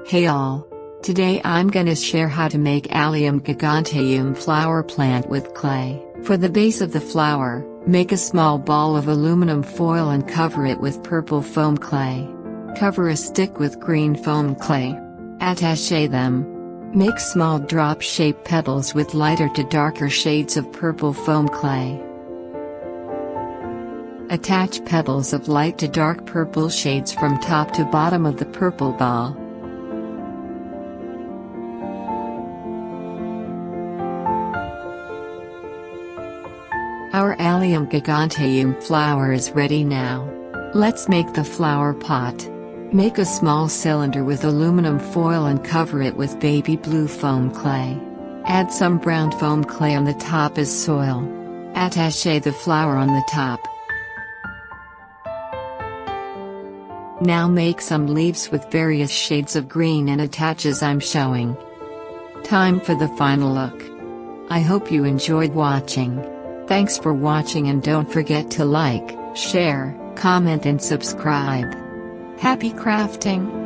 Hey all! Today I'm gonna share how to make Allium Giganteum Flower Plant with clay. For the base of the flower, make a small ball of aluminum foil and cover it with purple foam clay. Cover a stick with green foam clay. Attaché them. Make small drop-shaped petals with lighter to darker shades of purple foam clay. Attach petals of light to dark purple shades from top to bottom of the purple ball. Our Allium Giganteum flower is ready now. Let's make the flower pot. Make a small cylinder with aluminum foil and cover it with baby blue foam clay. Add some brown foam clay on the top as soil. Attaché the flower on the top. Now make some leaves with various shades of green and attach as I'm showing. Time for the final look. I hope you enjoyed watching. Thanks for watching and don't forget to like, share, comment and subscribe. Happy crafting!